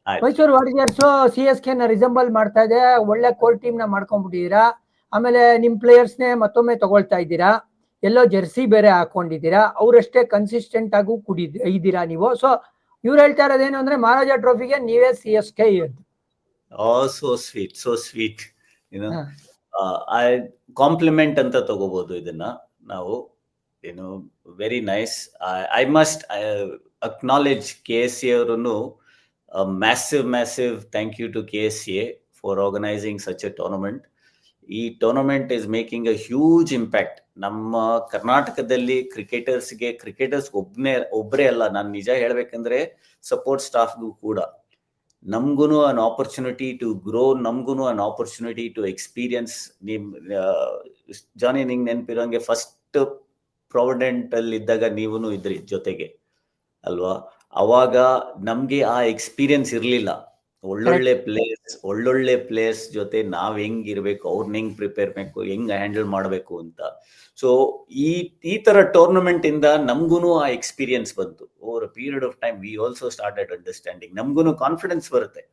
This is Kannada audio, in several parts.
ಆಯ್ತು. ಮೈಸೂರು ವಾರಿಯರ್ಸ್ CSK ನ ರಿಸೆಂಬಲ್ ಮಾಡ್ತಾ ಇದೆ, ಒಳ್ಳೆ ಕೋರ್ ಟೀಮ್ ನ ಮಾಡ್ಕೊಂಡ್ಬಿಟ್ಟಿದ್ದೀರಾ. ಆಮೇಲೆ ನಿಮ್ ಪ್ಲೇಯರ್ಸ್ನೇ ಮತ್ತೊಮ್ಮೆ ತಗೊಳ್ತಾ ಇದ್ದೀರಾ, ಎಲ್ಲೋ ಜೆರ್ಸಿ ಬೇರೆ ಹಾಕೊಂಡಿದ್ದೀರಾ, ಅವರಷ್ಟೇ ಕನ್ಸಿಸ್ಟೆಂಟ್ ಆಗೂ ಇದ್ದೀರಾ ನೀವು. ಸೊ ಇವ್ರು ಹೇಳ್ತಾ ಇರೋದೇನು ಅಂದ್ರೆ ಮಹಾರಾಜ ಟ್ರೋಫಿಗೆ ನೀವೇ CSK ಅಂತ. So sweet, so sweet. I compliment ಅಂತ ತಗೋಬಹುದು ಇದನ್ನ ನಾವು. Very nice. I must acknowledge KSA ಅವರನ್ನು. Massive thank you to KSA for organising such a tournament. ಈ tournament is making a huge impact. ನಮ್ಮ ಕರ್ನಾಟಕದಲ್ಲಿ ಕ್ರಿಕೆಟರ್ಸ್ ಒಬ್ಬರೇ ಅಲ್ಲ, ನಾನು ನಿಜ ಹೇಳ್ಬೇಕಂದ್ರೆ ಸಪೋರ್ಟ್ ಸ್ಟಾಫ್ಗೂ ಕೂಡ. ನಮ್ಗೂ ಅನ್ ಆಪರ್ಚುನಿಟಿ ಟು ಗ್ರೋ, ನಮ್ಗೂ ಅನ್ ಆಪರ್ಚುನಿಟಿ ಟು ಎಕ್ಸ್ಪೀರಿಯನ್ಸ್. ಜಾನಿ, ನಿಂಗೆ ನೆನಪಿರೋಂಗೆ ಫಸ್ಟ್ ಪ್ರಾವಿಡೆಂಟ್ ಅಲ್ಲಿ ಇದ್ದಾಗ ನೀವೂ ಇದ್ರಿ ಜೊತೆಗೆ ಅಲ್ವಾ? ಅವಾಗ ನಮ್ಗೆ ಆ ಎಕ್ಸ್ಪೀರಿಯನ್ಸ್ ಇರ್ಲಿಲ್ಲ. ಒಳ್ಳೊಳ್ಳೆ ಪ್ಲೇಯರ್ಸ್ ಜೊತೆ ನಾವ್ ಹೆಂಗಿರ್ಬೇಕು, ಅವ್ರನ್ನ ಹೆಂಗ್ ಪ್ರಿಪೇರ್ ಬೇಕು, ಹೆಂಗ್ ಹ್ಯಾಂಡಲ್ ಮಾಡ್ಬೇಕು ಅಂತ. ಸೊ ಈ ತರ ಟೂರ್ನಮೆಂಟ್ ಇಂದ ನಮ್ಗೂ ಆ ಎಕ್ಸ್ಪೀರಿಯನ್ಸ್ ಬಂತು. Over a period of time we also started understanding. ನಮ್ಗೂ ಕಾನ್ಫಿಡೆನ್ಸ್ ಬರುತ್ತೆ.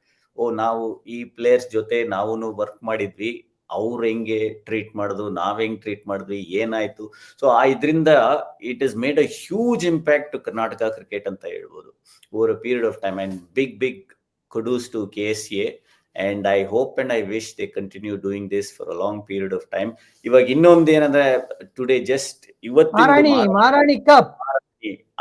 ನಾವು ಈ ಪ್ಲೇಯರ್ಸ್ ಜೊತೆ ನಾವು ವರ್ಕ್ ಮಾಡಿದ್ವಿ, ಅವ್ರು ಹೆಂಗೆ ಟ್ರೀಟ್ ಮಾಡಿದ್ರು, ನಾವ್ ಹೆಂಗ್ ಟ್ರೀಟ್ ಮಾಡಿದ್ವಿ, ಏನಾಯ್ತು. ಸೊ ಇದರಿಂದ it is made a huge impact to Karnataka cricket ಅಂತ ಹೇಳ್ಬೋದು over a period of time. And big kudos to KSA, and I hope and I wish they continue doing this for a long period of time. ಇವಾಗ ಇನ್ನೊಂದು ಏನಂದ್ರೆ today just Maharani cup,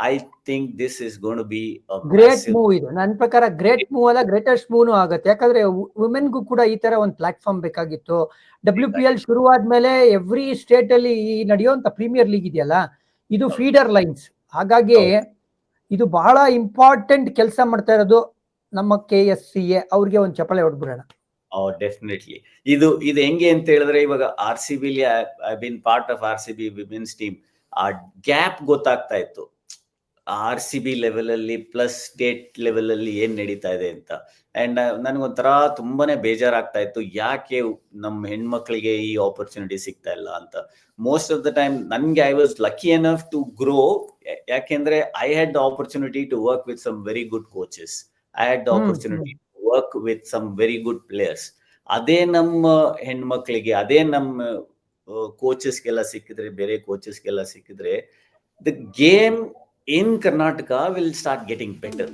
I think this is going to be a great move. ಇದು ನನ್ನ ಪ್ರಕಾರ ಗ್ರೇಟ್ ಮೂವ್ ಅಲ್ಲ, ಗ್ರೇಟೆಸ್ಟ್ ಮೂವ್ ಆಗುತ್ತೆ. ಯಾಕಂದ್ರೆ ವುಮೆನ್ಗೂ ಕೂಡ ಈ ತರ ಒಂದು ಪ್ಲಾಟ್ಫಾರ್ಮ್ ಬೇಕಾಗಿತ್ತು. WPL ಶುರುವಾದ್ಮೇಲೆ ಎವ್ರಿ ಸ್ಟೇಟ್ ಅಲ್ಲಿ ನಡೆಯುವಂತ ಪ್ರೀಮಿಯರ್ ಲೀಗ್ ಇದೆಯಲ್ಲ, ಇದು ಫೀಡರ್ ಲೈನ್ಸ್. ಹಾಗಾಗಿ ಇದು ಬಹಳ ಇಂಪಾರ್ಟೆಂಟ್ ಕೆಲಸ ಮಾಡ್ತಾ ಇರೋದು ನಮ್ಮ KSCA ಅವ್ರಿಗೆ ಒಂದು ಚಪ್ಪಾಳೆ ಹೊಡ್ಬಿಡೋಣ. ಡೆಫಿನೆಟ್ಲಿ. ಇದು ಹೆಂಗೆ ಅಂತ ಹೇಳಿದ್ರೆ, ಇವಾಗ RCB I been part of RCB women's team. ಆ ಗ್ಯಾಪ್ ಗೊತ್ತಾಗ್ತಾ ಇತ್ತು RCB ಲೆವೆಲ್ ಅಲ್ಲಿ ಪ್ಲಸ್ ಸ್ಟೇಟ್ ಲೆವೆಲ್ ಅಲ್ಲಿ ಏನ್ ನಡೀತಾ ಇದೆ ಅಂತ. ಅಂಡ್ ನನ್ಗೊಂಥರ ತುಂಬಾನೇ ಬೇಜಾರಾಗ್ತಾ ಇತ್ತು, ಯಾಕೆ ನಮ್ಮ ಹೆಣ್ಮಕ್ಳಿಗೆ ಈ ಆಪರ್ಚುನಿಟಿ ಸಿಗ್ತಾ ಇಲ್ಲ ಅಂತ. ಮೋಸ್ಟ್ ಆಫ್ ದ ಟೈಮ್ ನನ್ಗೆ I was lucky enough to grow, ಯಾಕೆಂದ್ರೆ I had the opportunity to work with some very good coaches. I had the opportunity to work with some very good players. ಅದೇ ನಮ್ಮ ಹೆಣ್ಮಕ್ಳಿಗೆ, ಅದೇ ನಮ್ಮ ಕೋಚಸ್ಗೆಲ್ಲ ಸಿಕ್ಕಿದ್ರೆ, ಬೇರೆ ಕೋಚಸ್ಗೆಲ್ಲ ಸಿಕ್ಕಿದ್ರೆ, the game in Karnataka will start getting better.